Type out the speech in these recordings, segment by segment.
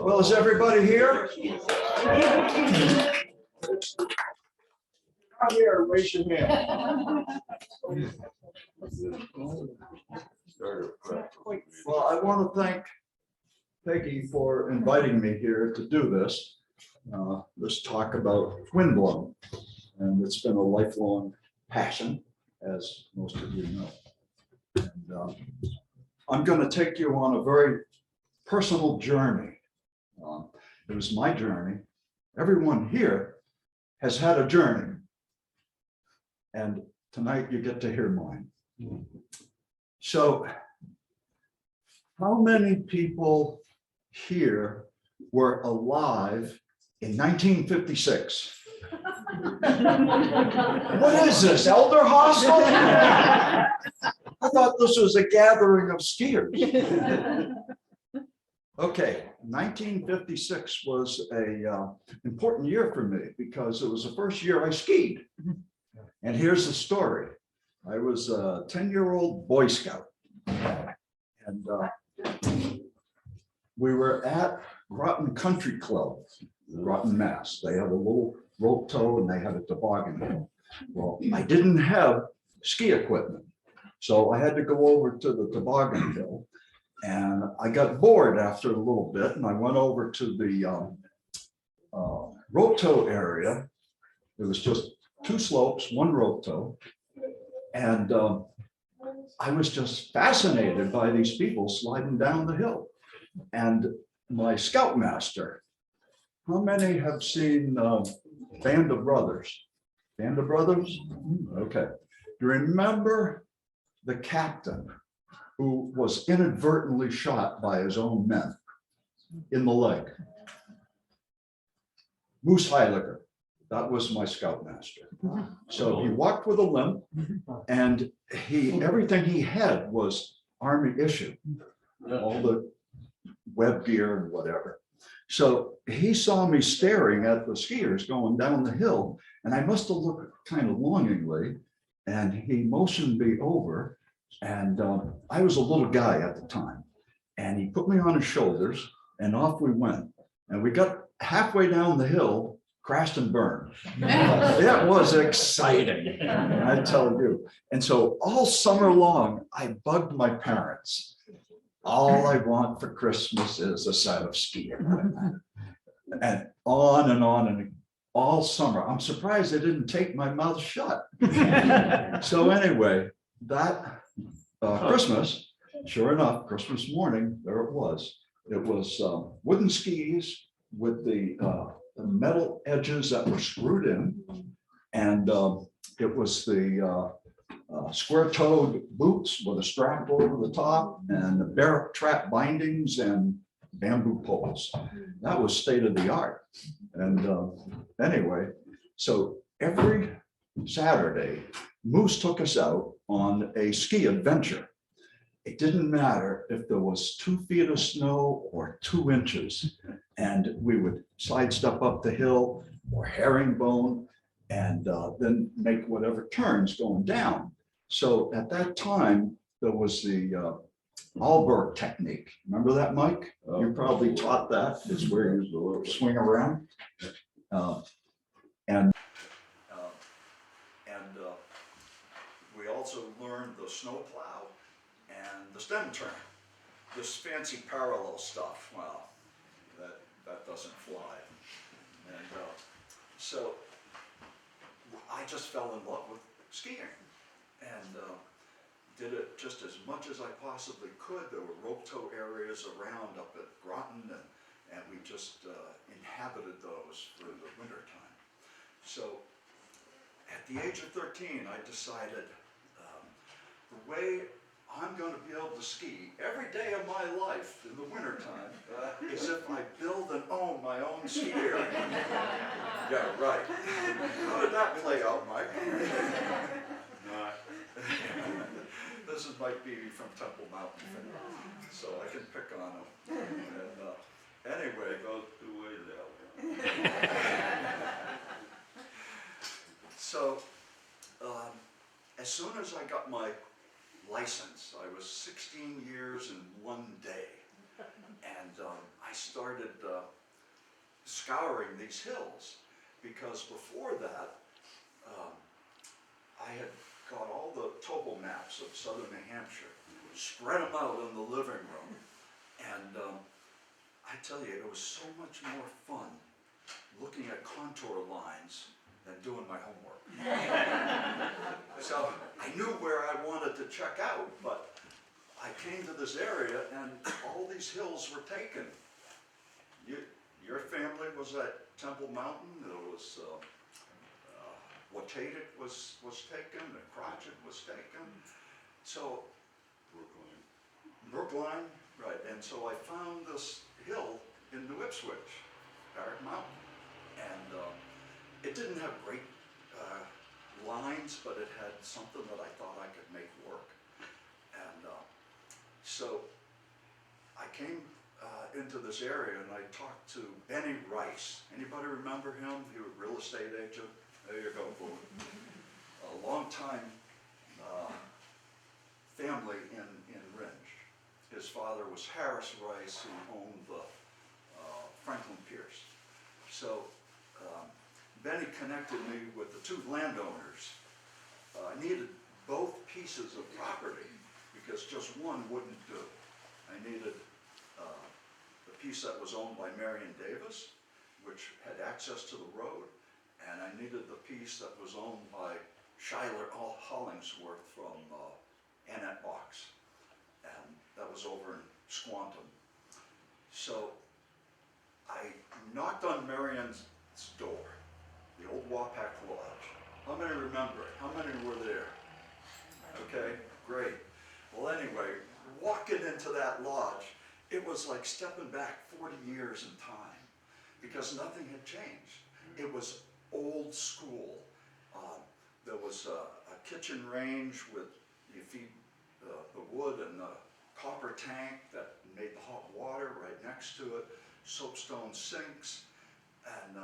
Well, is everybody here? Come here, raise your hand. Well, I want to thank Peggy for inviting me here to do this talk about Windblown. And it's been a lifelong passion, as most of you know. And, I'm going to take you on a very personal journey. It was my journey. Everyone here has had a journey. And tonight you get to hear mine. So, how many people here were alive in 1956? What is this, elder hostel? I thought this was a gathering of skiers. Okay, 1956 was a important year for me because it was the first year I skied. And here's the story. I was a 10-year-old Boy Scout. And we were at Groton Country Club, Groton, Mass. They have a little rope tow and they had a toboggan hill. Well, I didn't have ski equipment. So I had to go over to the toboggan hill, and I got bored after a little bit, and I went over to the rope tow area. It was just 2 slopes, 1 rope tow, and I was just fascinated by these people sliding down the hill. And my scoutmaster, how many have seen Band of Brothers? Band of Brothers? Okay. Do you remember the captain who was inadvertently shot by his own men in the leg? Moose Heiliger. That was my scoutmaster. So he walked with a limp, and everything he had was Army issue, all the web gear and whatever. So he saw me staring at the skiers going down the hill, and I must have looked kind of longingly, and he motioned me over, and I was a little guy at the time, and he put me on his shoulders, and off we went. And we got halfway down the hill, crashed and burned. That was exciting, I tell you. And so all summer long, I bugged my parents. All I want for Christmas is a set of ski equipment. And on all summer. I'm surprised they didn't take my mouth shut. So anyway, that Christmas, sure enough, Christmas morning, there it was. It was wooden skis with the metal edges that were screwed in. And it was the square-toed boots with a strap over the top and the bear trap bindings and bamboo poles. That was state of the art. And anyway, so every Saturday, Moose took us out on a ski adventure. It didn't matter if there was 2 feet of snow or 2 inches, and we would sidestep up the hill or herringbone and then make whatever turns going down. So at that time, there was the Alberg technique. Remember that, Mike? You probably taught that. It's where you swing around. We also learned the snow plow and the stem turn. This fancy parallel stuff, well, that doesn't fly. And so I just fell in love with skiing and did it just as much as I possibly could. There were rope tow areas around up at Groton, and we just inhabited those for the winter time. So at the age of 13, I decided the way I'm going to be able to ski every day of my life in the wintertime is if I build and own my own ski area. Yeah, right. How did that play out, Mike? This is Mike Beebe from Temple Mountain, so I can pick on him. And anyway, Goes 2 ways that way. So as soon as I got my license, I was 16 years and 1 day. And I started scouring these hills, because before that, I had got all the topo maps of southern New Hampshire, spread them out in the living room, and I tell you, it was so much more fun looking at contour lines than doing my homework. So I knew where I wanted to check out, but I came to this area and all these hills were taken. Your family was at Temple Mountain. There was Wapack was taken, and Crotchet was taken. So Brookline, right? And so I found this hill in New Ipswich, Barrett Mountain, and it didn't have great lines, but it had something that I thought I could make work. And so I came into this area and I talked to Benny Rice. Anybody remember him? He was a real estate agent. There you go, boom. A long time family in Ringe. His father was Harris Rice, who owned the Franklin Pierce. So Benny connected me with the two landowners. I needed both pieces of property because just one wouldn't do. I needed the piece that was owned by Marion Davis, which had access to the road, and I needed the piece that was owned by Schuyler Hollingsworth from Annette Box, and that was over in Squantum. So I knocked on Marion's door, the old Wapack Lodge. How many remember it? How many were there? Okay, great. Well, anyway, walking into that lodge, it was like stepping back 40 years in time, because nothing had changed. It was old school. There was a kitchen range with, you feed the wood and the copper tank that made the hot water right next to it, soapstone sinks, and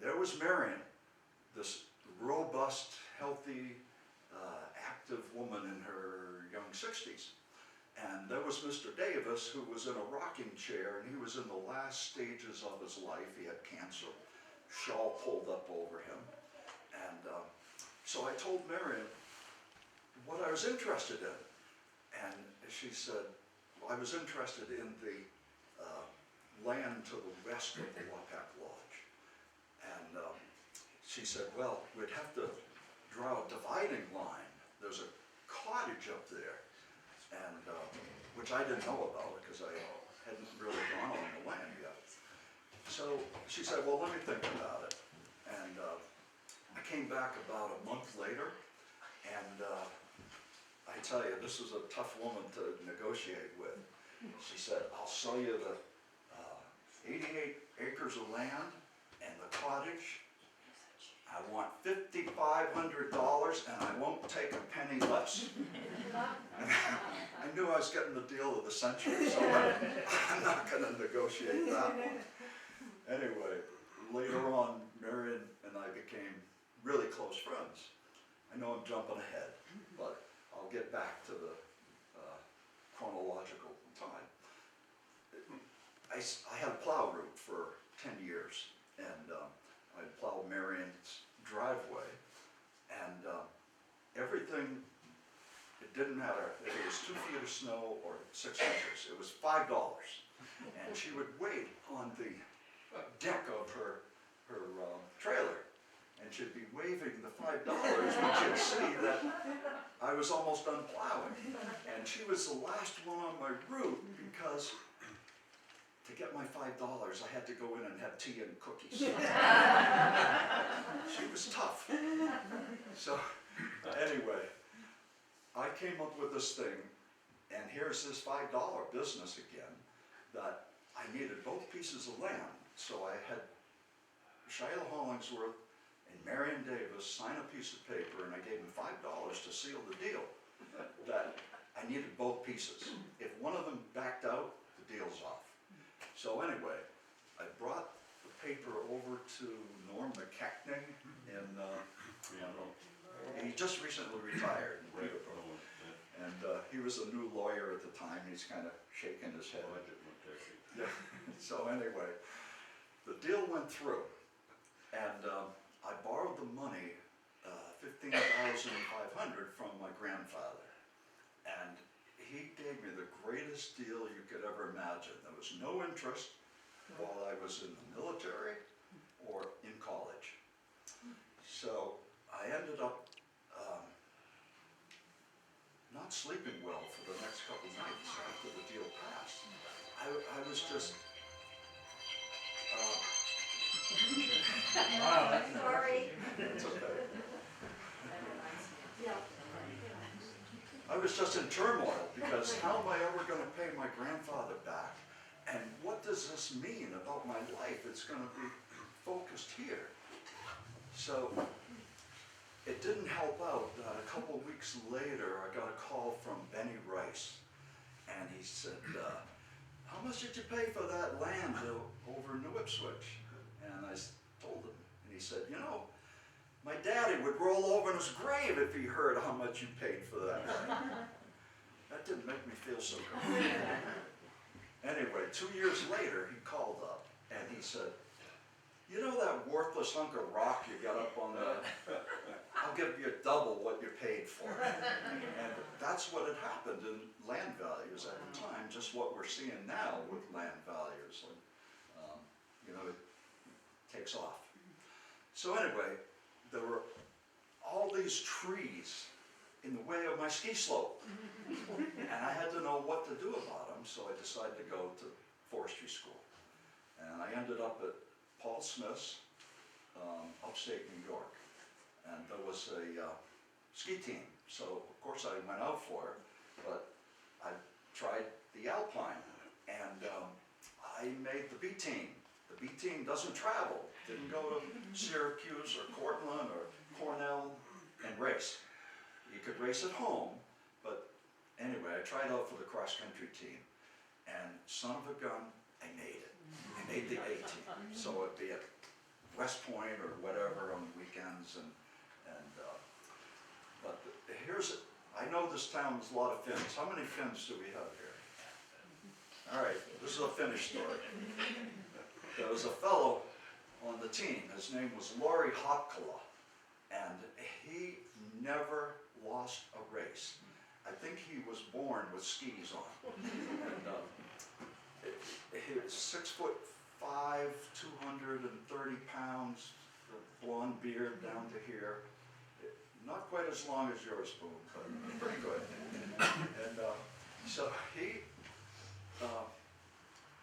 there was Marion, this robust, healthy, active woman in her young 60s. And there was Mr. Davis, who was in a rocking chair, and he was in the last stages of his life. He had cancer, shawl pulled up over him. And so I told Marion what I was interested in. And she said, well, I was interested in the land to the west of the Wapack Lodge. And she said, well, we'd have to draw a dividing line. There's a cottage up there, and which I didn't know about because I hadn't really gone on the land yet. So she said, well, let me think about it. And I came back about a month later, and I tell you, this was a tough woman to negotiate with. She said, I'll sell you the 88 acres of land and the cottage. I want $5,500 and I won't take a penny less. I knew I was getting the deal of the century, so I'm not going to negotiate that one. Anyway, later on, Marion and I became really close friends. I know I'm jumping ahead, but I'll get back to the chronological time. I had a plow route for 10 years, and I plowed Marion's driveway, and everything, it didn't matter if it was 2 feet of snow or 6 inches, it was $5. And she would wait on the deck of her trailer, and she'd be waving the $5 when she'd see that I was almost done plowing. And she was the last one on my route because to get my $5, I had to go in and have tea and cookies. She was tough. So anyway, I came up with this thing, and here's this $5 business again, that I needed both pieces of land. So I had Shiloh Hollingsworth and Marion Davis sign a piece of paper, and I gave them $5 to seal the deal, that I needed both pieces. If one of them backed out, the deal's off. So anyway, I brought the paper over to Norm McKechnie, and he just recently retired. And he was a new lawyer at the time. He's kind of shaking his head. Yeah. So anyway, the deal went through, and I borrowed the money, $15,500 from my grandfather, and he gave me the greatest deal you could ever imagine. There was no interest while I was in the military or in college. So I ended up not sleeping well for the next couple nights after the deal passed. I was just, Sorry. it's okay. Yeah. I was just in turmoil because how am I ever going to pay my grandfather back? And what does this mean about my life? It's going to be focused here. So it didn't help out. A couple of weeks later, I got a call from Benny Rice. And he said, how much did you pay for that land over in New Ipswich? And I told him. And he said, you know, my daddy would roll over in his grave if he heard how much you paid for that land. That didn't make me feel so good. Anyway, 2 years later, he called up and he said, you know that worthless hunk of rock you got up on the, I'll give you double what you paid for it. And that's what had happened in land values at the time, just what we're seeing now with land values. And, you know, it takes off. So anyway, there were all these trees in the way of my ski slope. And I had to know what to do about them, so I decided to go to forestry school. And I ended up at Paul Smith's, upstate New York. And there was a ski team, so of course I went out for it, but I tried the Alpine, and I made the B team. The B team doesn't travel, didn't go to Syracuse or Cortland or Cornell and race. You could race at home, but anyway, I tried out for the cross-country team, and son of a gun, I made it. I made the A team, so it'd be at West Point or whatever on the weekends, but here's, I know this town has a lot of Finns. How many Finns do we have here? All right, this is a Finnish story. There was a fellow on the team, his name was Lauri Hakkala, and he never lost a race. I think he was born with skis on. And he was 6'5", 230 pounds, blonde beard down to here. Not quite as long as yours, Boone, but pretty good. And so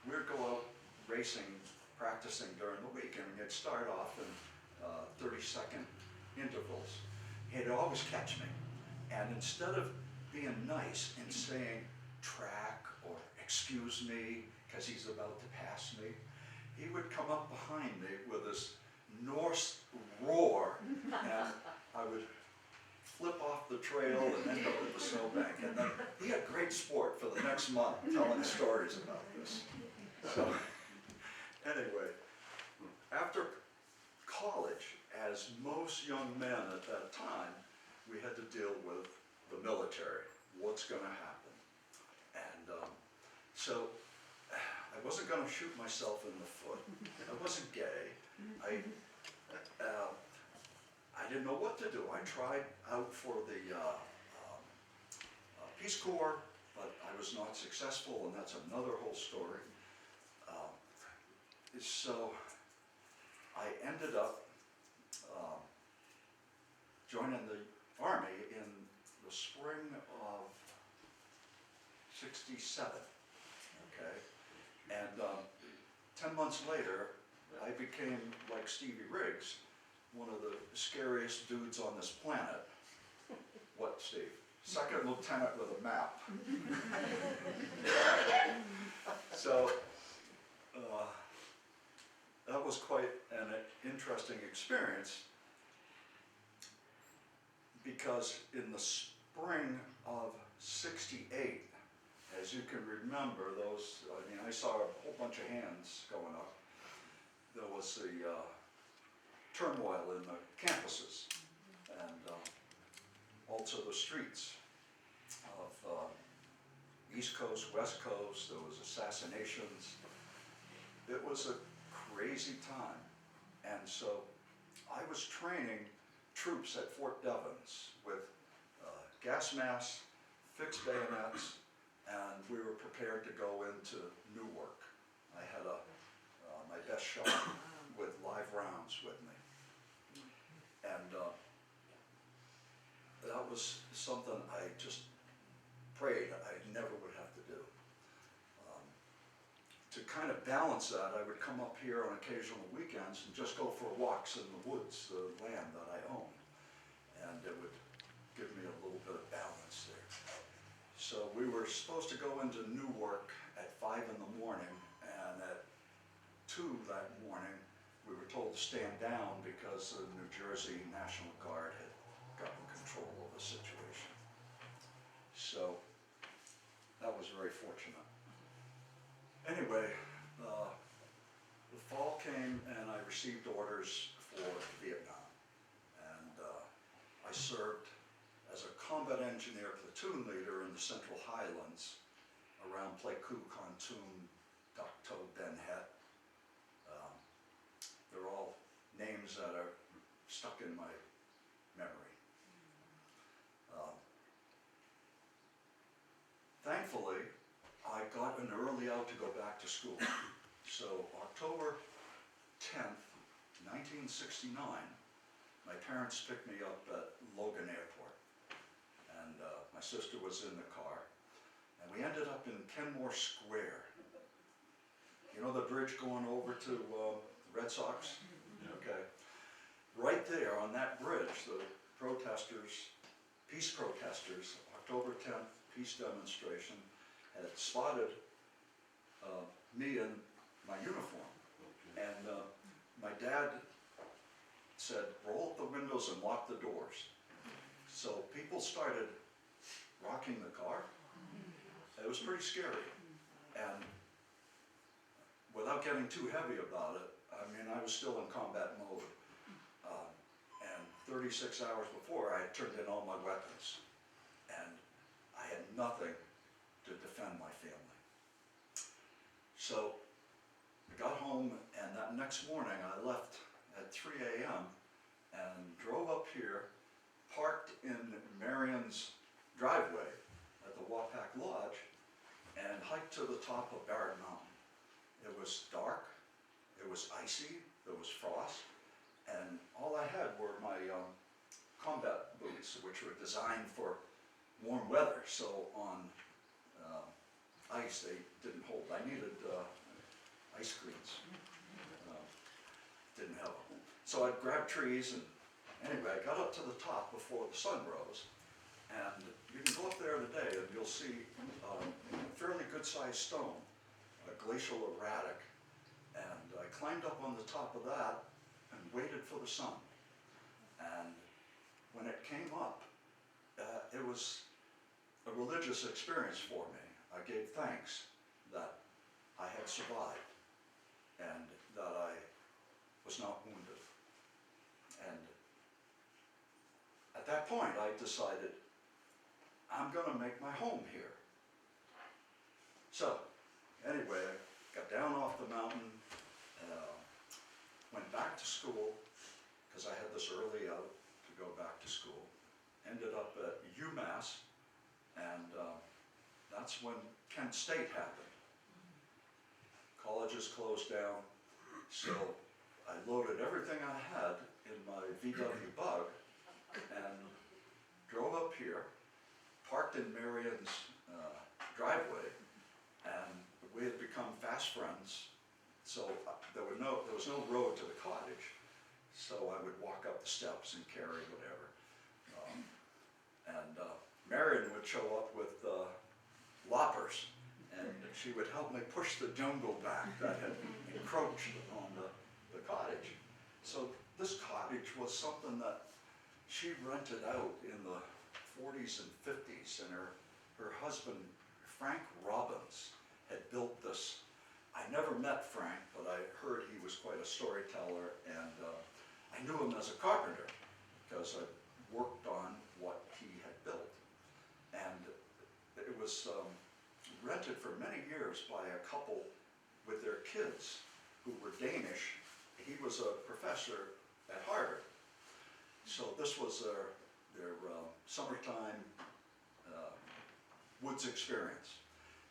we'd go out racing, practicing during the week, and he'd start off in 30-second intervals. He'd always catch me. And instead of being nice and saying track or excuse me, because he's about to pass me, he would come up behind me with this Norse roar, and I would flip off the trail and end up at the snowbank. And then he had great sport for the next month telling stories about this. So anyway, after college, as most young men at that time, we had to deal with the military. What's going to happen? And so I wasn't going to shoot myself in the foot. I wasn't gay. I didn't know what to do. I tried out for the Peace Corps, but I was not successful, and that's another whole story. So I ended up joining the Army in the spring of '67, okay? And 10 months later, I became, like Stevie Riggs, one of the scariest dudes on this planet. What, Steve? Second lieutenant with a map. So, that was quite an interesting experience, because in the spring of '68, as you can remember, I saw a whole bunch of hands going up. There was the turmoil in the campuses, and also the streets of East Coast, West Coast, there was assassinations. It was a crazy time. And so I was training troops at Fort Devens with gas masks, fixed bayonets, and we were prepared to go into Newark. I had my best shot with live rounds with me. And that was something I just prayed I never would have to do. To kind of balance that, I would come up here on occasional weekends and just go for walks in the woods, the land that I owned. And it would give me a little bit of balance there. So we were supposed to go into Newark at 5 in the morning, and at 2 that morning, we were told to stand down because the New Jersey National Guard had gotten control of the situation. So that was very fortunate. Anyway, the fall came and I received orders for Vietnam. And I served as a combat engineer platoon leader in the Central Highlands around Pleiku, Kontum, Dak To, Ben Het. They're all names that are stuck in my memory. Thankfully, I got an early out to go back to school. So October 10th, 1969, my parents picked me up at Logan Airport. And my sister was in the car. And we ended up in Kenmore Square. You know the bridge going over to the Red Sox? Okay. Right there on that bridge, the protesters, peace protesters, October 10th, peace demonstration, had spotted me in my uniform. And my dad said, roll up the windows and lock the doors. So people started rocking the car. It was pretty scary. And without getting too heavy about it, I mean, I was still in combat mode. And 36 hours before, I had turned in all my weapons. And I had nothing to defend my family. So I got home, and that next morning I left at 3 a.m. and drove up here, parked in Marion's driveway at the Wapack Lodge, and hiked to the top of Barrett Mountain. It was dark, it was icy, there was frost, and all I had were my combat boots, which were designed for warm weather, so on ice they didn't hold. I needed ice screens. Didn't have them. So I grabbed trees, and anyway, I got up to the top before the sun rose. And you can go up there today and you'll see a fairly good-sized stone, a glacial erratic. And I climbed up on the top of that and waited for the sun. And when it came up, it was a religious experience for me. I gave thanks that I had survived and that I was not wounded. And at that point, I decided, I'm going to make my home here. So, anyway, I got down off the mountain, went back to school, because I had this early out to go back to school. Ended up at UMass, and that's when Kent State happened. Colleges closed down, so I loaded everything I had in my VW Bug and drove up here, parked in Marion's driveway, and we had become fast friends. So there was no road to the cottage, so I would walk up the steps and carry whatever. Marion would show up with loppers, and she would help me push the jungle back that had encroached on the cottage. So this cottage was something that she rented out in the 40s and 50s, and her husband, Frank Robbins, had built this. I never met Frank, but I heard he was quite a storyteller, and I knew him as a carpenter because I worked on what he had built. And was rented for many years by a couple with their kids who were Danish. He was a professor at Harvard. So this was their summertime woods experience.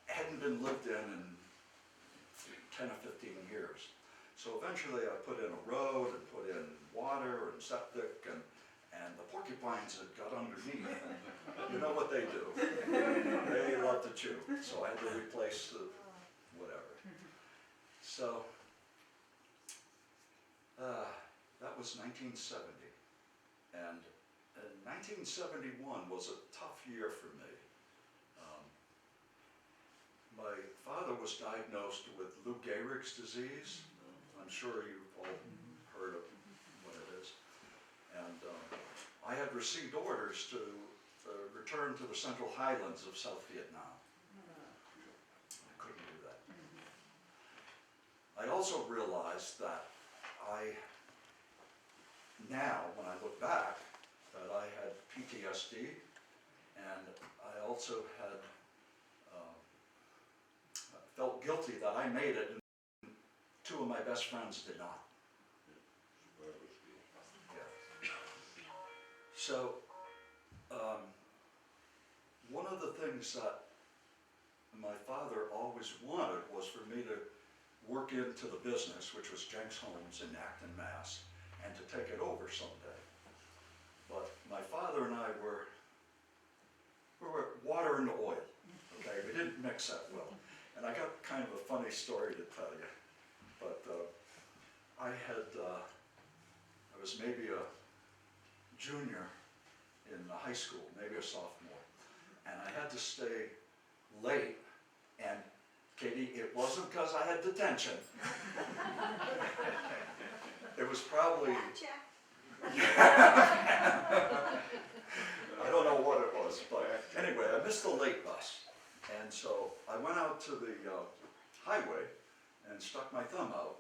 Hadn't been lived in 10 or 15 years. So eventually I put in a road and put in water and septic, and the porcupines had got underneath, and you know what they do. They love to chew. So I had to replace the whatever. So that was 1970. And 1971 was a tough year for me. My father was diagnosed with Lou Gehrig's disease. I'm sure you've all heard of what it is. And I had received orders to return to the Central Highlands of South Vietnam. I couldn't do that. I also realized that now, when I look back, that I had PTSD, and I also had felt guilty that I made it, and two of my best friends did not. Yeah. So, one of the things that my father always wanted was for me to work into the business, which was Jenks Homes in Acton, Mass., and to take it over someday. But my father and I were water and oil, okay? We didn't mix that well. And I got kind of a funny story to tell you. But I was maybe a junior in high school, maybe a sophomore, and I had to stay late, and Katie, it wasn't because I had detention. It was probably, I don't know what it was, but anyway, I missed the late bus. And so I went out to the highway and stuck my thumb out.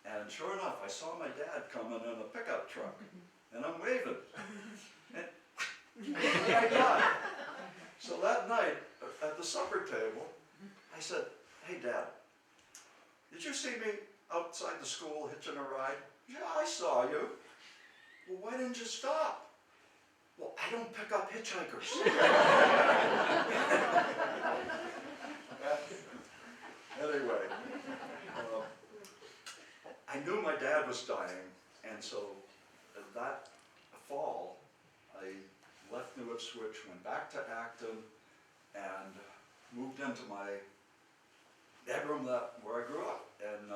And sure enough, I saw my dad coming in a pickup truck. And I'm waving. And I got it. So that night at the supper table, I said, "Hey Dad, did you see me outside the school hitching a ride?" "Yeah, I saw you." "Well, why didn't you stop?" "Well, I don't pick up hitchhikers." Anyway, I knew my dad was dying, and so that fall, I left New Ipswich, went back to Acton, and moved into my bedroom where I grew up, and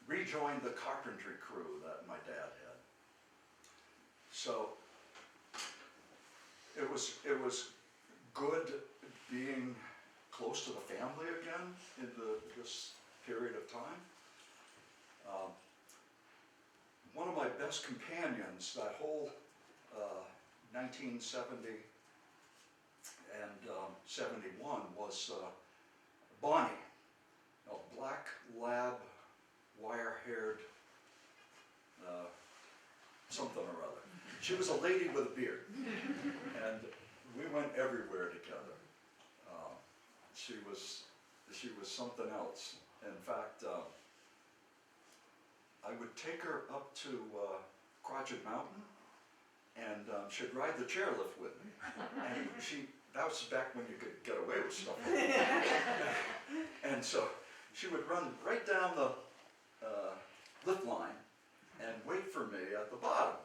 rejoined the carpentry crew that my dad had. So it was good being close to the family again in this period of time. One of my best companions that whole 1970 and 71 was Bonnie, a black lab, wire-haired, something or other. She was a lady with a beard, and we went everywhere together. She was something else. In fact, I would take her up to Crotched Mountain, and she'd ride the chairlift with me. And that was back when you could get away with stuff. And so she would run right down the lift line and wait for me at the bottom.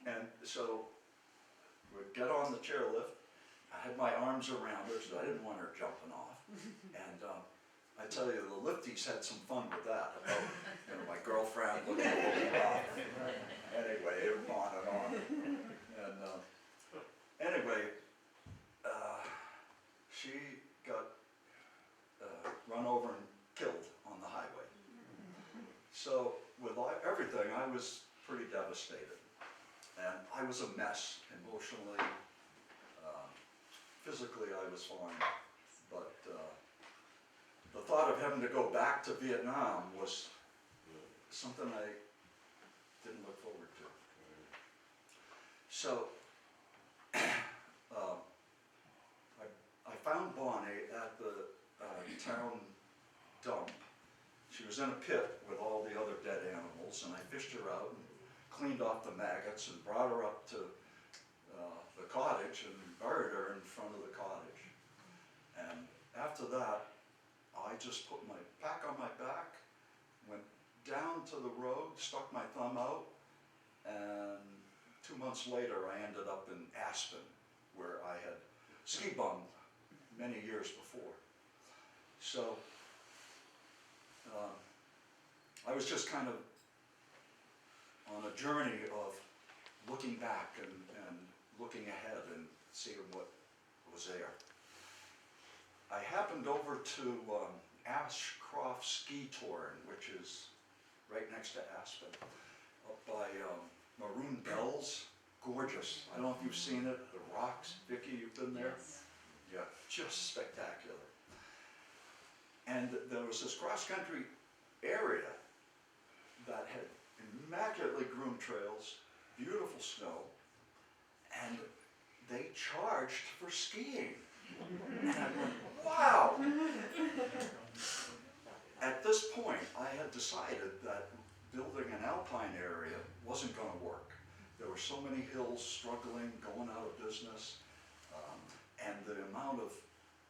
And so we'd get on the chairlift. I had my arms around her, so I didn't want her jumping off. And I tell you, the lifties had some fun with that. About, my girlfriend looking a little off. Anyway, on and on. And anyway, she got run over and killed on the highway. So with everything, I was pretty devastated. And I was a mess emotionally. Physically, I was fine. But the thought of having to go back to Vietnam was something I didn't look forward to. So found Bonnie at the town dump. She was in a pit with all the other dead animals, and I fished her out and cleaned off the maggots and brought her up to the cottage and buried her in front of the cottage. And after that, I just put my pack on my back, went down to the road, stuck my thumb out, and 2 months later I ended up in Aspen, where I had ski bummed many years before. So I was just kind of on a journey of looking back and looking ahead and seeing what was there. I happened over to Ashcroft Ski Touring, which is right next to Aspen, up by Maroon Bells. Gorgeous. I don't know if you've seen it, the rocks. Vicki, you've been there? Yes. Yeah, just spectacular. And there was this cross-country area that had immaculately groomed trails, beautiful snow, and they charged for skiing. And I went, wow! At this point, I had decided that building an alpine area wasn't going to work. There were so many hills struggling, going out of business, and the amount of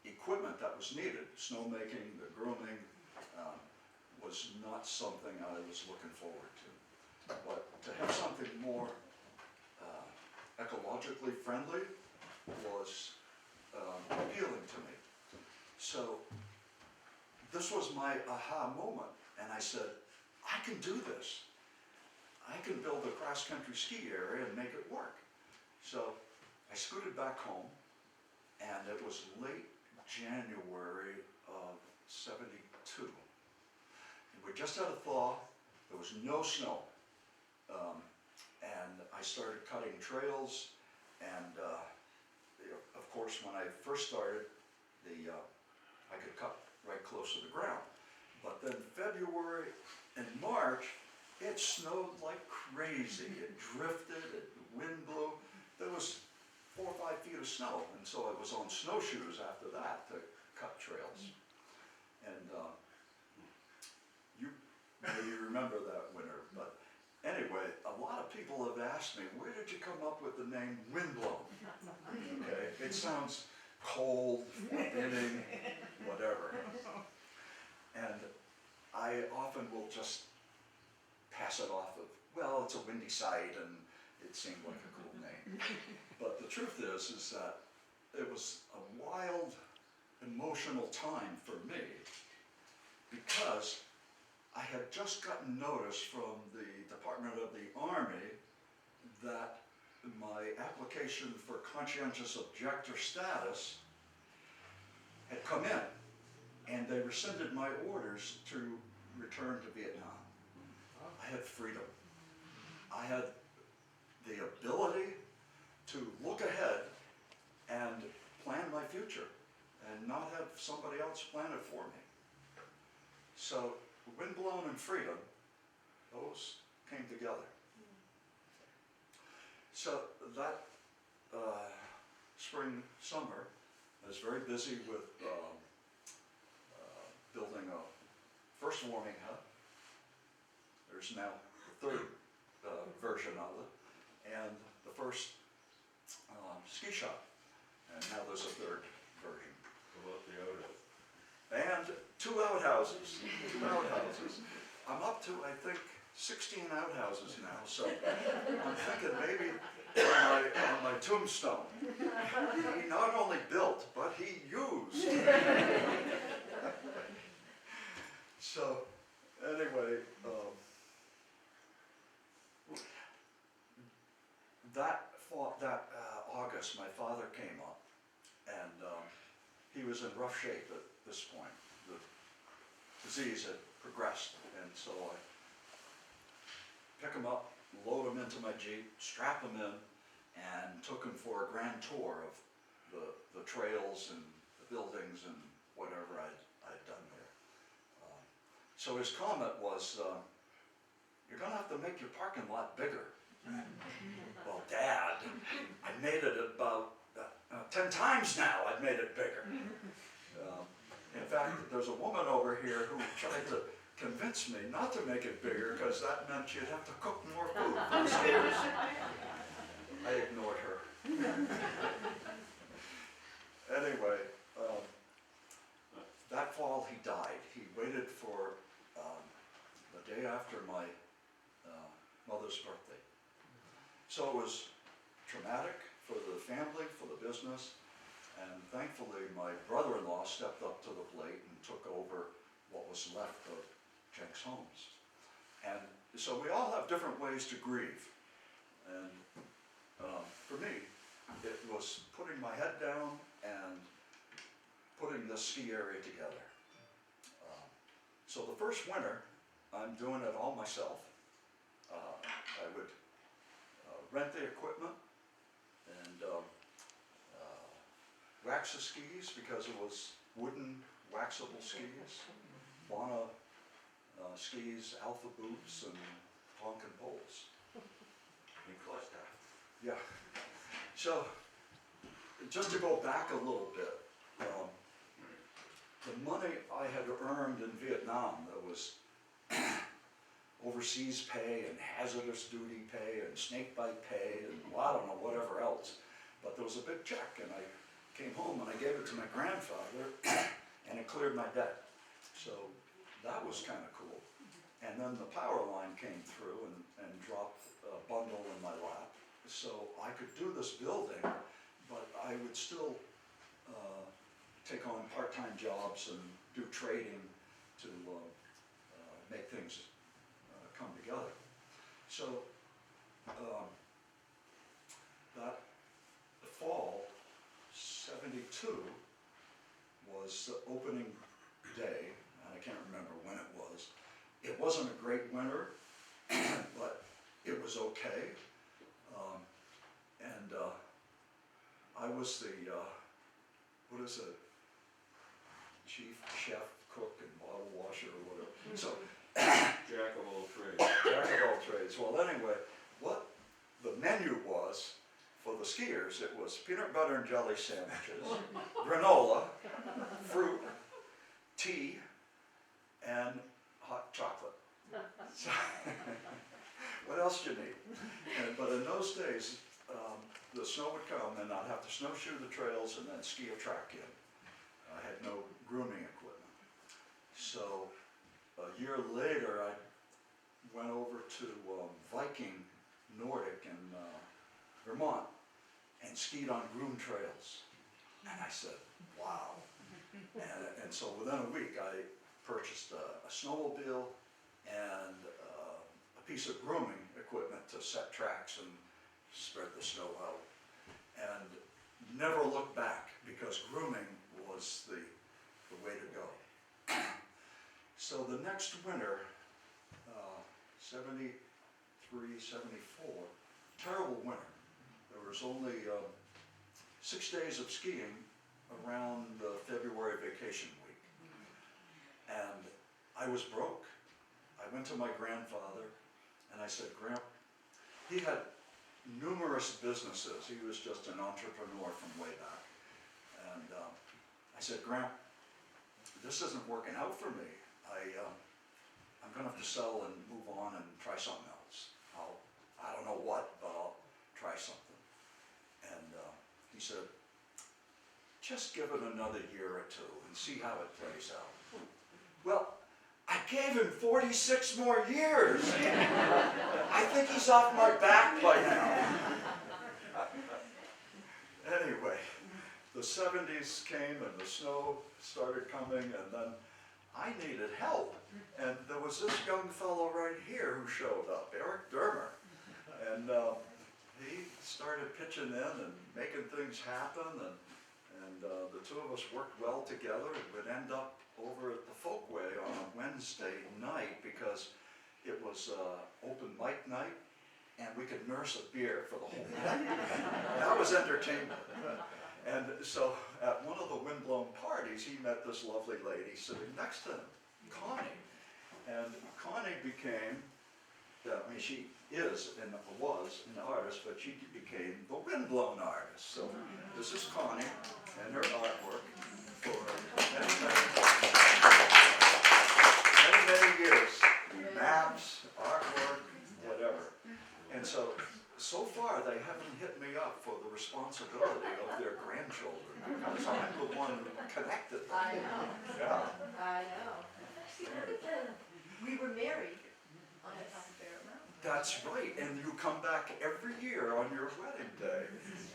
equipment that was needed, snowmaking, the grooming, was not something I was looking forward to. But to have something more ecologically friendly was appealing to me. So this was my aha moment, and I said, I can do this. I can build a cross-country ski area and make it work. So I scooted back home, and it was late January of '72. And we just had a thaw, there was no snow. And I started cutting trails, and of course when I first started, I could cut right close to the ground. But then February and March, it snowed like crazy. It drifted, the wind blew. There was 4 or 5 feet of snow, and so I was on snowshoes after that to cut trails. And you maybe remember that winter, but anyway, a lot of people have asked me, where did you come up with the name Windblown? Okay, it sounds cold, forbidding, whatever. And I often will just pass it off of, well, it's a windy site and it seemed like a cool name. But the truth is that it was a wild, emotional time for me because I had just gotten notice from the Department of the Army that my application for conscientious objector status had come in, and they rescinded my orders to return to Vietnam. I had freedom. I had the ability to look ahead and plan my future and not have somebody else plan it for me. So Windblown and freedom, those came together. So that spring, summer, I was very busy with building a first warming hut. There's now the third version of it, and the first ski shop, and now there's a third version. About the outhouse. And 2 outhouses, 2 outhouses. I'm up to, I think, 16 outhouses now, so I'm thinking maybe on my tombstone, he not only built, but he used. So, anyway, that August, my father came up, and he was in rough shape at this point. The disease had progressed, and so I pick him up, load him into my Jeep, strap him in, and took him for a grand tour of the trails and the buildings and whatever I'd done there. So his comment was, you're gonna have to make your parking lot bigger. Well, Dad, I made it about 10 times now I've made it bigger. In fact, there's a woman over here who tried to convince me not to make it bigger because that meant she'd have to cook more food for the skiers. I ignored her. Anyway, that fall he died. He waited for the day after my mother's birthday. So it was traumatic for the family, for the business, and thankfully my brother-in-law stepped up to the plate and took over what was left of Jenks Homes. And so we all have different ways to grieve. And for me, it was putting my head down and putting the ski area together. So the first winter, I'm doing it all myself. I would rent the equipment and wax the skis because it was wooden waxable skis, Lana skis, Alpha boots, and Tonkin poles. You clutched that. Yeah. So, just to go back a little bit, the money I had earned in Vietnam, that was overseas pay and hazardous duty pay and snakebite pay and well, I don't know, whatever else. But there was a big check and I came home and I gave it to my grandfather and it cleared my debt. So that was kind of cool. And then the power line came through and dropped a bundle in my lap. So I could do this building, but I would still take on part-time jobs and do trading to make things come together. So that fall, 72, was the opening day, and I can't remember when it was. It wasn't a great winter, but it was okay. And I was the, what is it, chief chef, cook, and bottle washer or whatever. So, Jack of all trades. jack of all trades. Well, anyway, what the menu was for the skiers, it was peanut butter and jelly sandwiches, granola, fruit, tea, and hot chocolate. So, what else do you need? But in those days, the snow would come and I'd have to snowshoe the trails and then ski a track in. I had no grooming equipment. So a year later, I went over to Viking Nordic in Vermont and skied on groomed trails. And I said, wow. And so within a week, I purchased a snowmobile and a piece of grooming equipment to set tracks and spread the snow out. And never looked back because grooming was the way to go. So the next winter, 73, 74, terrible winter. There was only 6 days of skiing around the February vacation week. And I was broke. I went to my grandfather and I said, Grandpa, he had numerous businesses. He was just an entrepreneur from way back. And I said, Grandpa, this isn't working out for me. I'm gonna have to sell and move on and try something else. I don't know what, but I'll try something. And he said, just give it another year or two and see how it plays out. Well, I gave him 46 more years. I think he's off my back by now. Anyway, the 70s came and the snow started coming and then I needed help. And there was this young fellow right here who showed up, Eric Dermer. And he started pitching in and making things happen. And the two of us worked well together and would end up over at the Folkway on a Wednesday night because it was open mic night and we could nurse a beer for the whole night. That was entertainment. And so at one of the Windblown parties, he met this lovely lady sitting next to him, Connie. And Connie became I mean, she is and was an artist, but she became the Windblown artist. So this is Connie and her artwork for many years. Maps, artwork, whatever. And so far they haven't hit me up for the responsibility of their grandchildren because I'm the one who connected them. I know. Yeah. I know. We were married on the top of Bear Mountain. That's right, and you come back every year on your wedding day,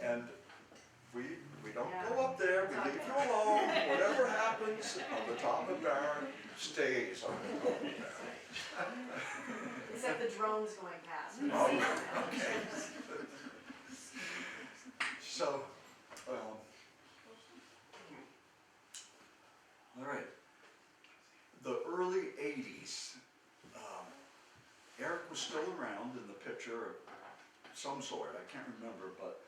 and we don't go up there, we leave you alone, whatever happens on the top of Barron stays on the top of Barron. Except the drones going past. We Oh, see them now. okay. So, all right, the early 80s, Eric was still around in the picture of some sort, I can't remember, but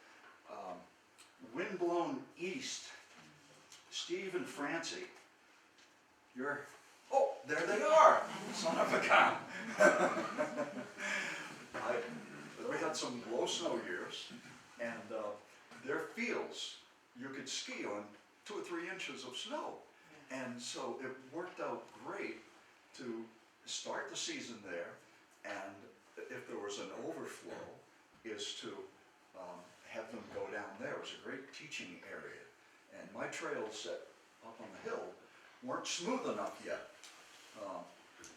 Windblown East, Steve and Francie, oh, there they are, son of a gun. We had some low snow years, and their fields, you could ski on 2 or 3 inches of snow. And so it worked out great to start the season there, and if there was an overflow, is to have them go down there. It was a great teaching area. And my trails set up on the hill weren't smooth enough yet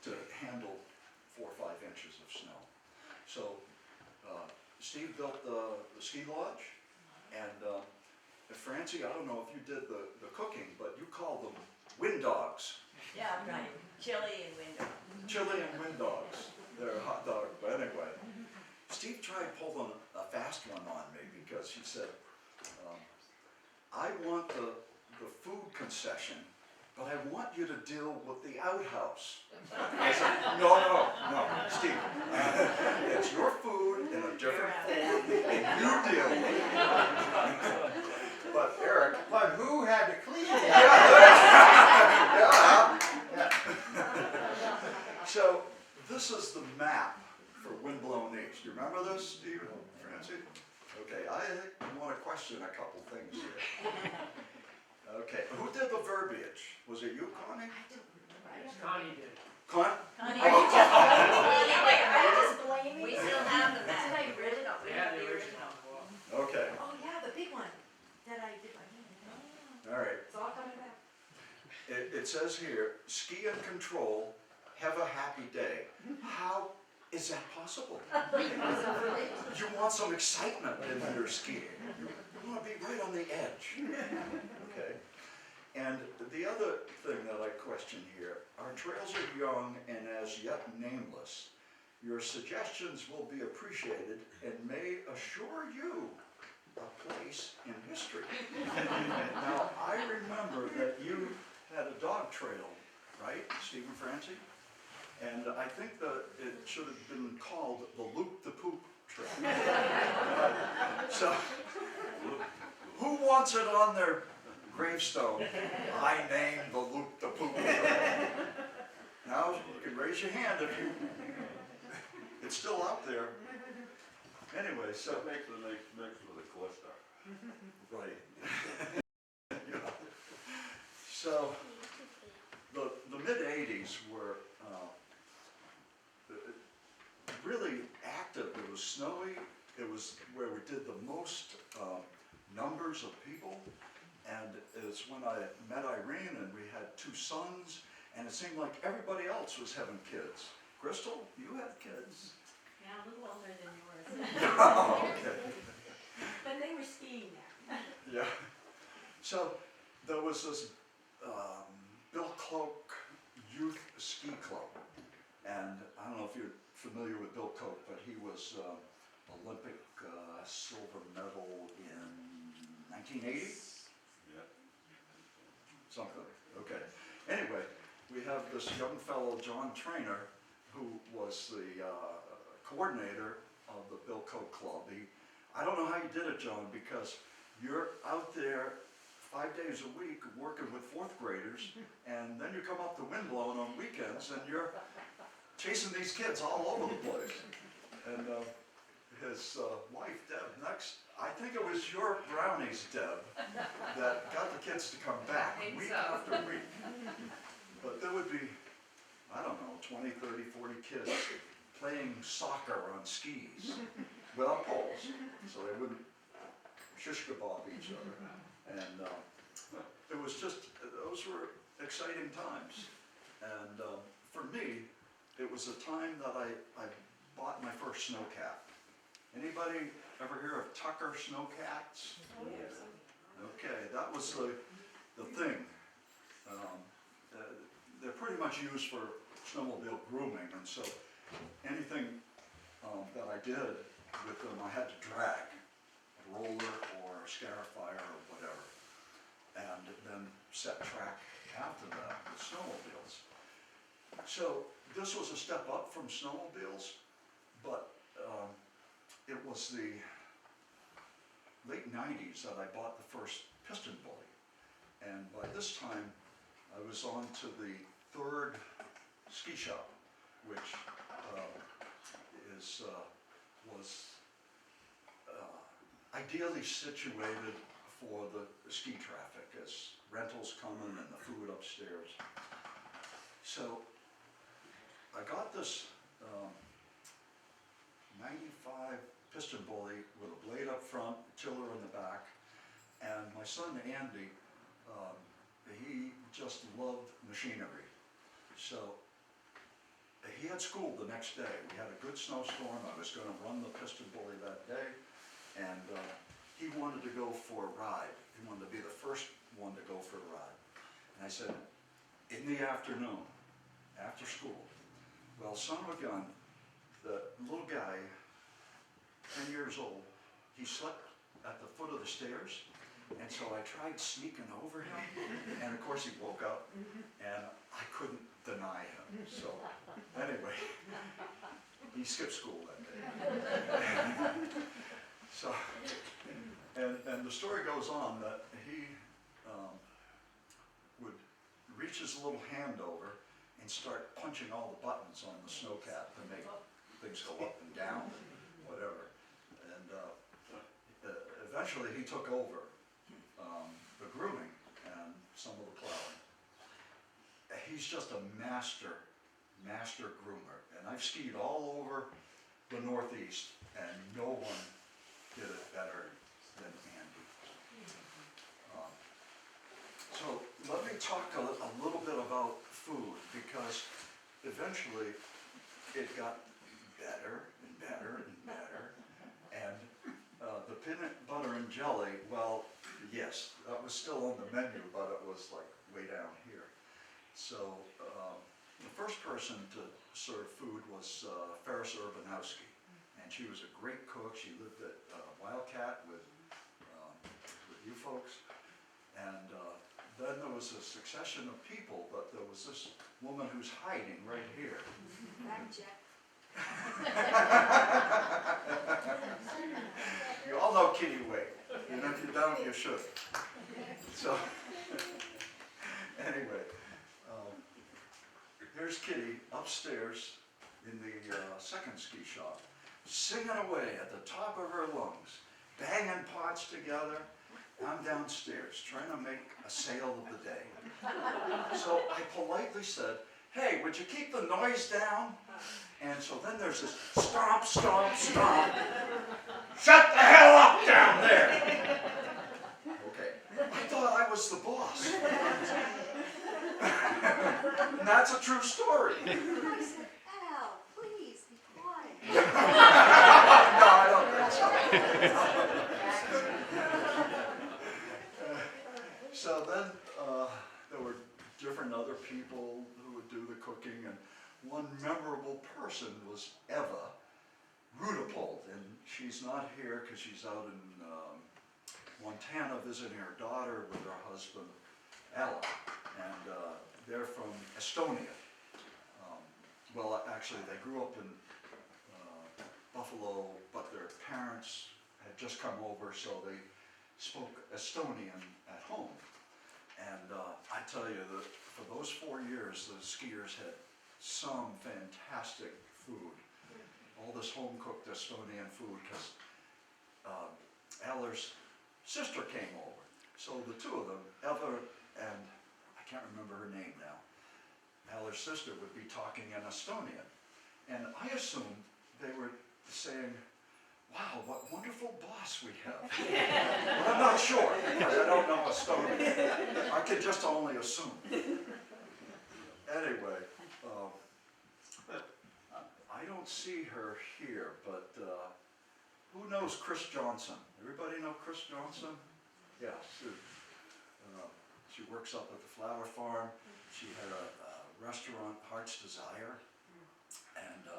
to handle 4 or 5 inches of snow. So Steve built the ski lodge, and Francie, I don't know if you did the cooking, but you called them wind dogs. Yeah, right. Chili and window. Chili and wind dogs. They're a hot dog, but anyway. Steve tried pulling a fast one on me because he said, I want the food concession, but I want you to deal with the outhouse. I said, no, Steve. It's your food in a different form, and you deal with it. But Eric, But who had to clean it? yeah. So this is the map for Windblown East. You remember this, Steve and Francie? Okay, I want to question a couple things here. Okay, who did the verbiage? Was it you, Connie? Connie did. Connie? Honey, Are you just, Wait, are you just blaming we me? still have the Did map. I really not? They had the original. Okay, Oh, yeah, the big one that I did my hand. all right. It's all coming back. It says here, ski and control, have a happy day. How is that possible? You want some excitement in your skiing. You want to be right on the edge. Okay. And the other thing that I question here, our trails are young and as yet nameless. Your suggestions will be appreciated and may assure you a place in history. Now, I remember that you had a dog trail, right, Steve and Francie? And I think that it should have been called the Loop the Poop Trail. So, who wants it on their gravestone? I named the Loop the Poop Trail. Now, you can raise your hand if you, it's still out there. Anyway, so. That makes a nice mix with a cluster. Right. Yeah. So, the mid-80s were really active. It was snowy. It was where we did the most numbers of people. And it's when I met Irene and we had 2 sons, and it seemed like everybody else was having kids. Crystal, you had kids? Yeah, a little older than yours. Oh, okay. But they were skiing there. Yeah. So there was this Bill Cloak Youth Ski Club, and I don't know if you're familiar with Bill Cloak, but he was Olympic silver medal in 1980. Yeah. Something. Okay. Anyway, we have this young fellow, John Trainer, who was the coordinator of the Bill Cloak Club. I don't know how you did it, John, because you're out there 5 days a week working with 4th graders, and then you come up to Windblown on weekends, and you're chasing these kids all over the place. And his wife, Deb, next, I think it was your brownies, Deb, that got the kids to come back week after week. But there would be, I don't know, 20, 30, 40 kids playing soccer on skis without poles, so they wouldn't shish kebab each other. And it was just, those were exciting times. And for me, it was a time that I bought my first snowcat. Anybody ever hear of Tucker snowcats? Okay, that was the thing. They're pretty much used for snowmobile grooming, and so anything that I did with them, I had to drag a roller or a scarifier or whatever, and then set track after that with snowmobiles. So this was a step up from snowmobiles, but it was the late 90s that I bought the first piston bully, and by this time I was on to the third ski shop, which was ideally situated for the ski traffic, as rentals coming and the food upstairs. So I got this 95 piston bully with a blade up front, tiller in the back, and my son Andy, he just loved machinery. So he had school the next day. We had a good snowstorm. I was going to run the piston bully that day, and he wanted to go for a ride. He wanted to be the first one to go for a ride. And I said, in the afternoon, after school. Well, son of a gun, the little guy, 10 years old, he slept at the foot of the stairs, and so I tried sneaking over him, and of course he woke up, and I couldn't deny him. So anyway, he skipped school that day. So, and the story goes on that he would reach his little hand over and start punching all the buttons on the snowcat to make things go up and down, whatever. And eventually he took over the grooming and some of the plowing. He's just a master groomer. And I've skied all over the Northeast, and no one did it better than Andy. So let me talk a little bit about food, because eventually it got better and better and better. And the peanut butter and jelly, well, yes, that was still on the menu, but it was like way down here. So the first person to serve food was Ferris Urbanowski, and she was a great cook. She lived at Wildcat with you folks, and then there was a succession of people, but there was this woman who's hiding right here. You all know Kitty Wade, and if you don't, you should. So anyway, here's Kitty upstairs in the second ski shop, singing away at the top of her lungs, banging pots together. I'm downstairs trying to make a sale of the day. So I politely said, hey, would you keep the noise down? And so then there's this stomp, stomp, stomp. Shut the hell up down there. Okay, I thought I was the boss. And that's a true story. I said, Al, please be quiet. No, I don't think so. So then there were different other people who would do the cooking, and one memorable person was Eva Rudepold, and she's not here because she's out in Montana visiting her daughter with her husband Ella, and they're from Estonia. Well, actually they grew up in Buffalo, but their parents had just come over, so they spoke Estonian at home. And I tell you that for those 4 years, the skiers had some fantastic food. All this home-cooked Estonian food, because Eller's sister came over. So the two of them, Eva and, I can't remember her name now, Eller's sister would be talking in Estonian. And I assumed they were saying, wow, what wonderful boss we have. But I'm not sure, because I don't know Estonian. I could just only assume. Anyway, I don't see her here, but who knows Chris Johnson? Everybody know Chris Johnson? Yeah, she works up at the flower farm. She had a restaurant, Heart's Desire, and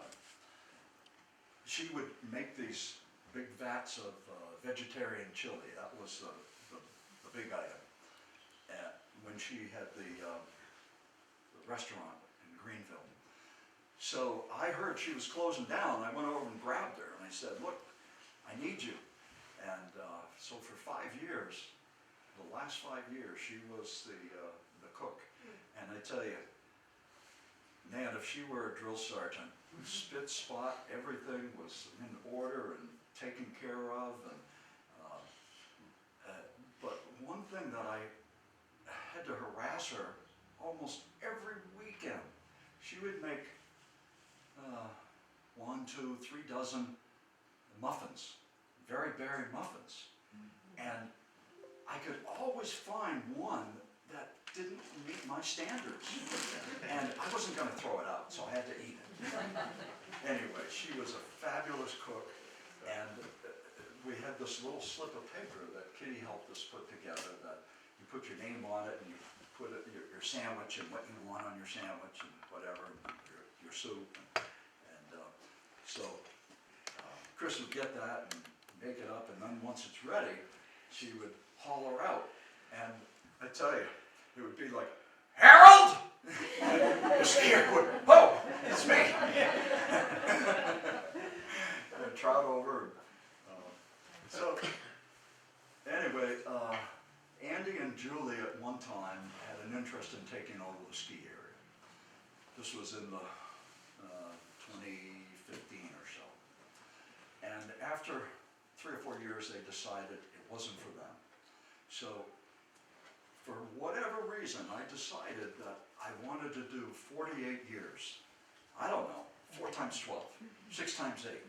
she would make these big vats of vegetarian chili. That was the big item. And when she had the restaurant in Greenville. So I heard she was closing down. I went over and grabbed her and I said, look, I need you. And so for 5 years, the last 5 years, she was the cook. And I tell you, man, if she were a drill sergeant, spit, spot, everything was in order and taken care of. And, but one thing that I had to harass her almost every weekend, she would make 1, 2, 3 dozen muffins, very berry muffins. And I could always find one that didn't meet my standards. And I wasn't going to throw it out, so I had to eat it. Anyway, she was a fabulous cook, and we had this little slip of paper that Kitty helped us put together that you put your name on it and you put it, your sandwich and what you want on your sandwich and whatever, your soup. And so Chris would get that and make it up, and then once it's ready, she would holler out. And I tell you, it would be like, Harold! The skier would, oh, it's me! And trot over. So, anyway, Andy and Julie at one time had an interest in taking over the ski area. This was in the 2015 or so. And after 3 or 4 years, they decided it wasn't for them. So, for whatever reason, I decided that I wanted to do 48 years. I don't know, 4 times 12, 6 times 8,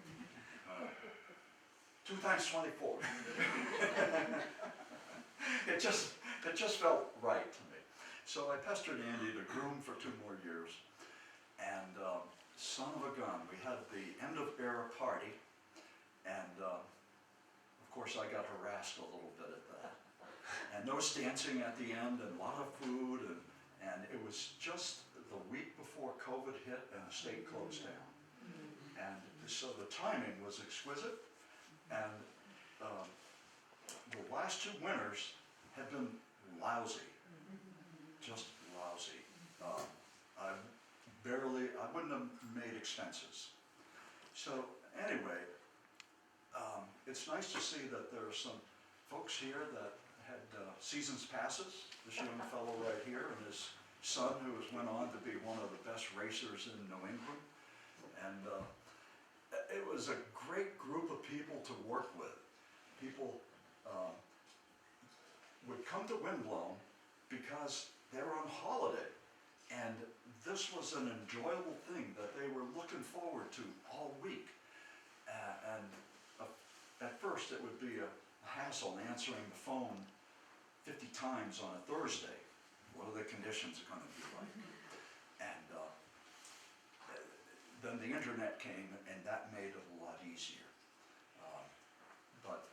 2 times 24. It just felt right to me. So I pestered Andy to groom for 2 more years. And son of a gun, we had the end of era party. And of course I got harassed a little bit at that. And there was dancing at the end and a lot of food, and it was just the week before COVID hit and the state closed down. And so the timing was exquisite, and the last 2 winters had been lousy, just lousy. I wouldn't have made expenses. So anyway, it's nice to see that there are some folks here that had season's passes. This young fellow right here and his son, who went on to be one of the best racers in New England. And it was a great group of people to work with. People would come to Windblown because they were on holiday. And this was an enjoyable thing that they were looking forward to all week. And at first it would be a hassle answering the phone 50 times on a Thursday. What are the conditions going to be like? And then the internet came, and that made it a lot easier. But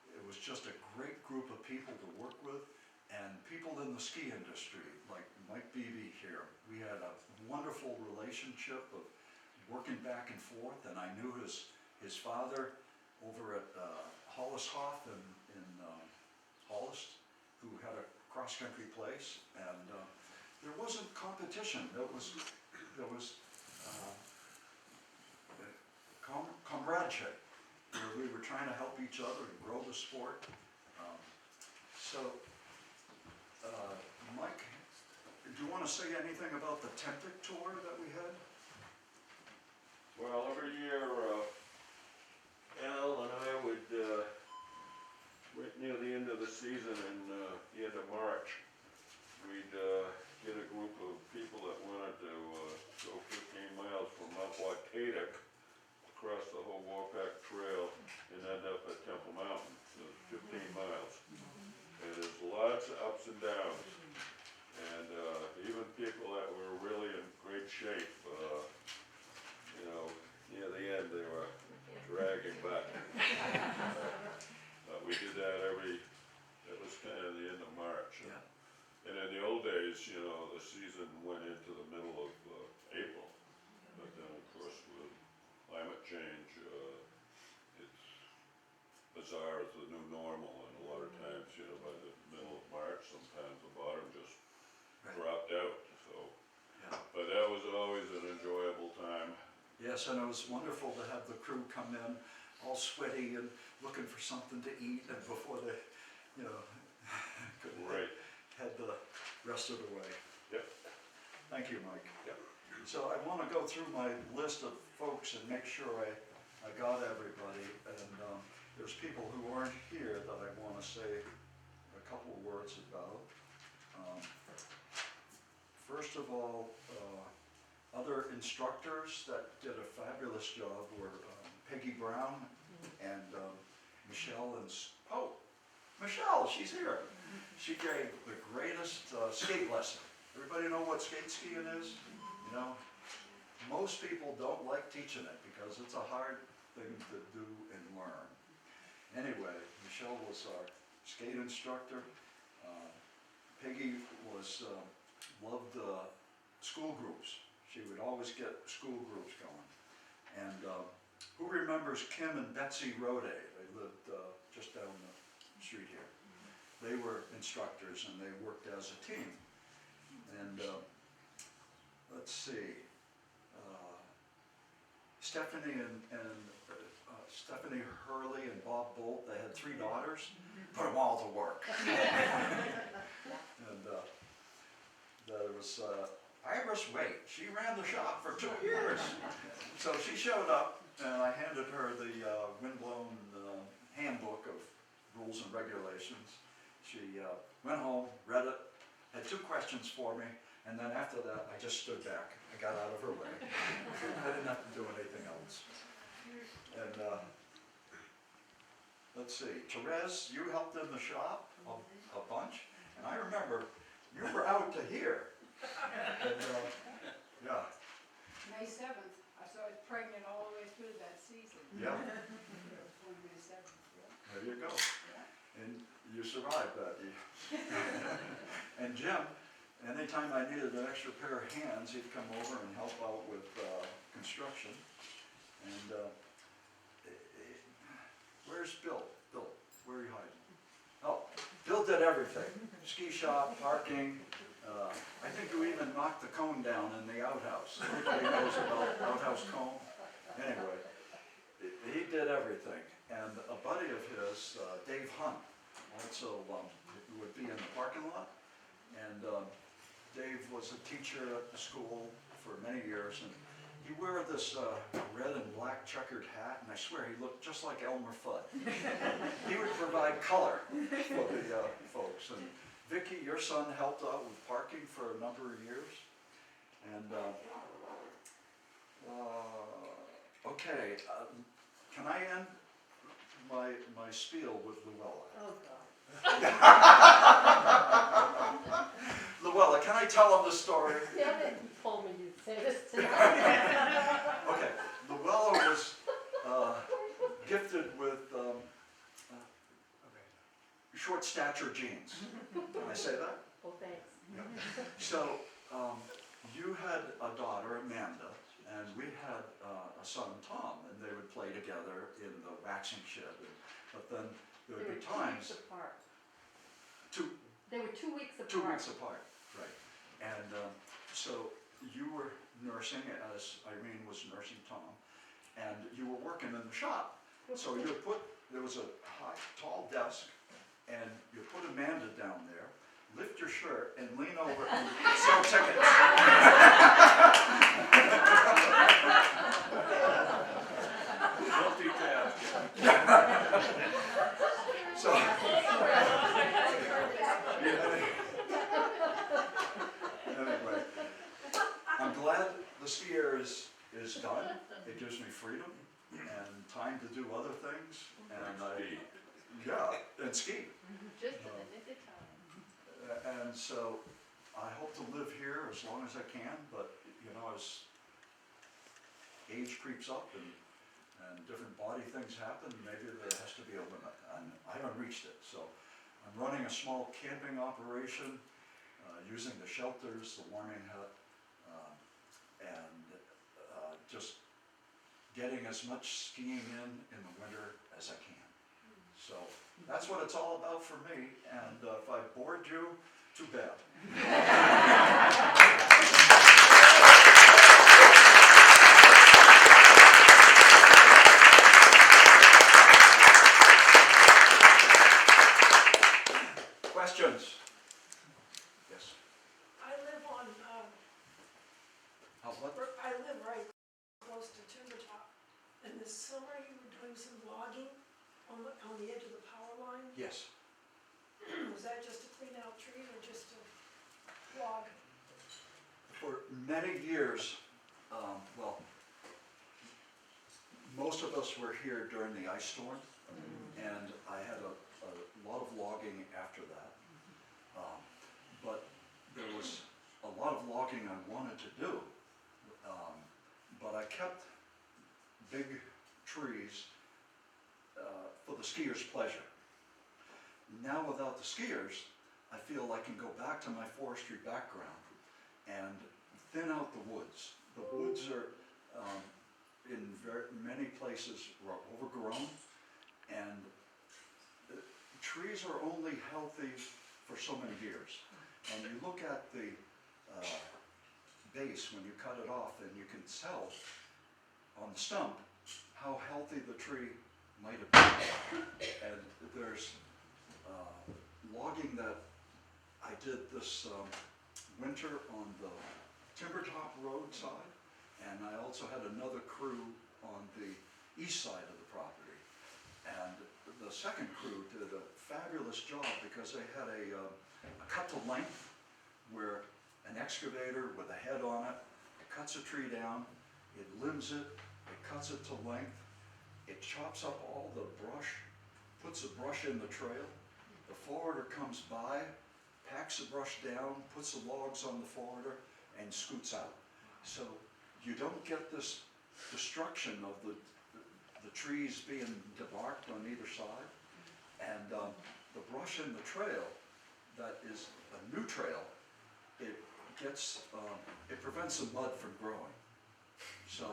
it was just a great group of people to work with, and people in the ski industry, like Mike Beebe here. We had a wonderful relationship of working back and forth, and I knew his father over at Hollishoff in Hollis, who had a cross-country place, and there wasn't competition. There was comradeship, where we were trying to help each other and grow the sport. Mike, do you want to say anything about the Tempic tour that we shape. You know, near the end, they were dragging back. We did that it was kind of the end of March. And in the old days, you know, the season went into the middle of April. But then, of course, with climate change, it's bizarre, it's the new normal. And a lot of times, you know, by the middle of March, sometimes the bottom just dropped out. So, Yeah. but that was always an enjoyable time. Yes, and it was wonderful to have the crew come in, all sweaty and looking for something to eat, and before they, you know, could Right. head the rest of the way. Yep. Thank you, Mike. Yep. So I want to go through my list of folks and make sure I got everybody, and there's people who aren't here that I want to say a couple of words about. First of all, other instructors that did a fabulous job were Peggy Brown and Michelle Michelle, she's here. She gave the greatest skate lesson. Everybody know what skate skiing is? You know, most people don't like teaching it because it's a hard thing to do and learn. Anyway, Michelle was our skate instructor. Peggy loved school groups. She would always get school groups going. And who remembers Kim and Betsy Rode? They lived just down the street here. They were instructors and they worked as a team. And let's see, Stephanie and Stephanie Hurley and Bob Bolt, they had 3 daughters, put them all to work. And there was Iris Waite, she ran the shop for 2 years. So she showed up and I handed her the Windblown handbook of rules and regulations. She went home, read it, had 2 questions for me, and then after that I just stood back. I got out of her way. I didn't have to do anything else. And let's see, Therese, you helped in the shop a bunch, and I remember you were out to here. And, yeah. May 7th, so I was pregnant all the way through that season. Yeah, Before May 7th, yeah. there you go. And you survived that. And Jim, anytime I needed an extra pair of hands, he'd come over and help out with construction. And where's Bill? Bill, where are you hiding? Oh, Bill did everything. Ski shop, parking. I think you even knocked the cone down in the outhouse. Everybody knows about outhouse cone. Anyway, he did everything. And a buddy of his, Dave Hunt, also would be in the parking lot. And Dave was a teacher at the school for many years. And he wore this red and black checkered hat, and I swear he looked just like Elmer Fudd. He would provide color for the folks. And Vicki, your son, helped out with parking for a number of years. And okay, can I end my spiel with Luella? Oh, God. Luella, can I tell him the story? Yeah, you told me you'd say this tonight. Okay, Luella was gifted with short stature genes. Can I say that? Well, thanks. Yeah. So you had a daughter, Amanda, and we had a son, Tom, and they would play together in the waxing shed. But then there would be times. Apart. Two They were 2 weeks apart. 2 weeks apart, right. And so you were nursing as Irene was nursing Tom, and you were working in the shop. So you put, there was a high, tall desk, and you put Amanda down there, lift your shirt, and lean over and sell tickets. Multitasking. So, anyway, I'm glad the ski air is done. It gives me freedom and time to do other things. And Ski. and ski. Just in the nick of time. And so I hope to live here as long as I can, but you know, as age creeps up and different body things happen, maybe there has to be a limit, and I haven't reached it, so I'm running a small camping operation, using the shelters, the warming hut, and just getting as much skiing in the winter as I can. So that's what it's all about for me, and if I bored you, too bad. Questions? Yes. I live on, How, what? I live right close to Timber Top. And this summer you were doing some logging on the edge of the power line. Yes. Was that just to clean out trees or just to log? For many years, well, most of us were here during the ice storm, and I had a lot of logging after that. But there was a lot of logging I wanted to do, but I kept big trees for the skiers' pleasure. Now without the skiers, I feel I can go back to my forestry background and thin out the woods. The woods are, in many places, were overgrown, and the trees are only healthy for so many years. And you look at the base when you cut it off, and you can tell on the stump how healthy the tree might have been. And there's logging that I did this winter on the Timber Top Road side, and I also had another crew on the east side of the property. And the second crew did a fabulous job because they had a cut to length where an excavator with a head on it cuts a tree down, it limbs it, it cuts it to length, it chops up all the brush, puts the brush in the trail, the forwarder comes by, packs the brush down, puts the logs on the forwarder, and scoots out. So you don't get this destruction of the trees being debarked on either side. And the brush in the trail, that is a new trail, it gets, it prevents the mud from growing. So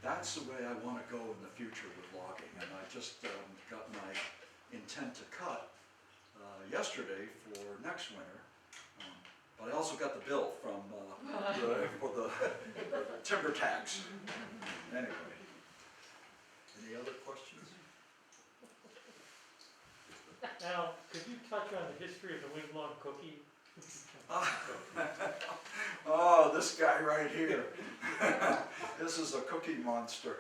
that's the way I want to go in the future with logging. And I just got my intent to cut yesterday for next winter. But I also got the bill from for the timber tax. Anyway, any other questions? Now, could you touch on the history of the Windblown cookie? Oh, this guy right here. This is a cookie monster.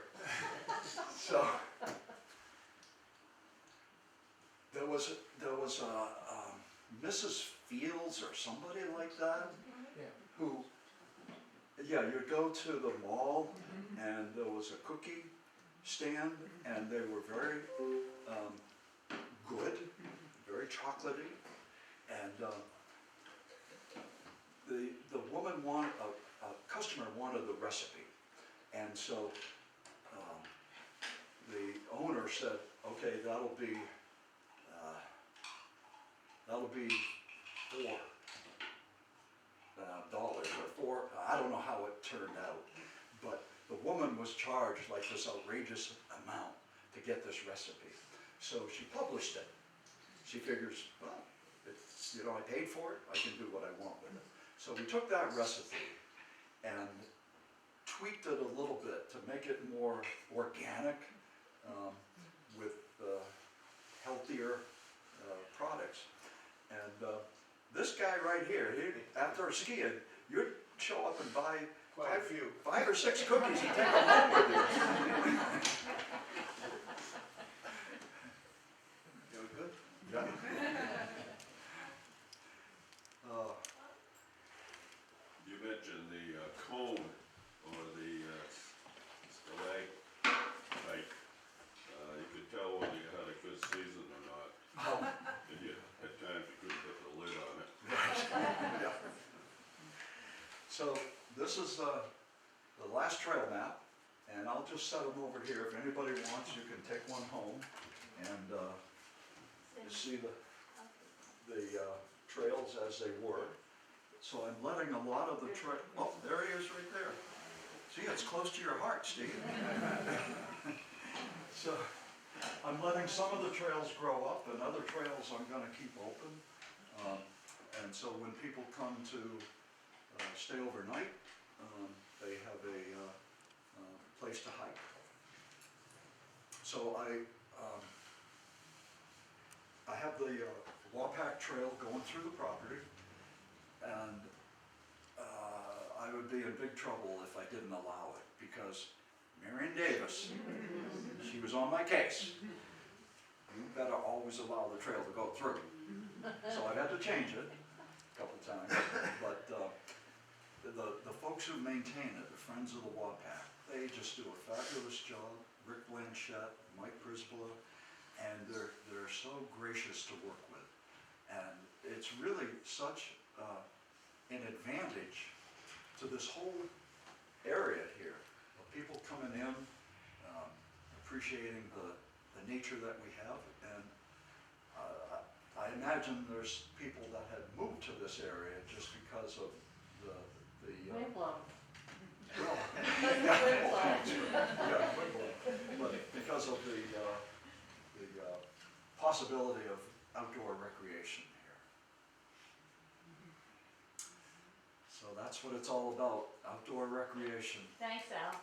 So there was Mrs. Fields or somebody like that who, yeah, you'd go to the mall and there was a cookie stand and they were very good, very chocolatey, and the woman wanted, a customer wanted the recipe, and so the owner said, okay, that'll be $4 or four, I don't know how it turned out, but the woman was charged like this outrageous amount to get this recipe. So she published it. She figures, well, it's, you know, I paid for it, I can do what I want with it. So we took that recipe and tweaked it a little bit to make it more organic, with healthier products. And this guy right here, after skiing, you'd show up and buy Quite a few. 5 or 6 cookies and take them home with you. Doing good? Yeah. You mentioned the cone or the leg hike. You could tell whether you had a good season or not. If you had times you couldn't put the lid on it. Yeah. So this is the last trail map, and I'll just set them over here. If anybody wants, you can take one home and you see the trails as they were. So I'm letting a lot of the oh, there he is right there. See, it's close to your heart, Steve. So I'm letting some of the trails grow up, and other trails I'm gonna keep open. And so when people come to stay overnight, they have a place to hike. So I have the Wapack Trail going through the property, and I would be in big trouble if I didn't allow it, because Marion Davis, she was on my case. You better always allow the trail to go through. So I've had to change it a couple times, but the folks who maintain it, the Friends of the Wapack, they just do a fabulous job. Rick Blanchette, Mike Brisbois, and they're so gracious to work with. And it's really such an advantage to this whole area here, of people coming in, appreciating the nature that we have. And I imagine there's people that had moved to this area just because of the Windblown. well, yeah, but because of the possibility of outdoor recreation here. So that's what it's all about, outdoor recreation. Thanks, Al.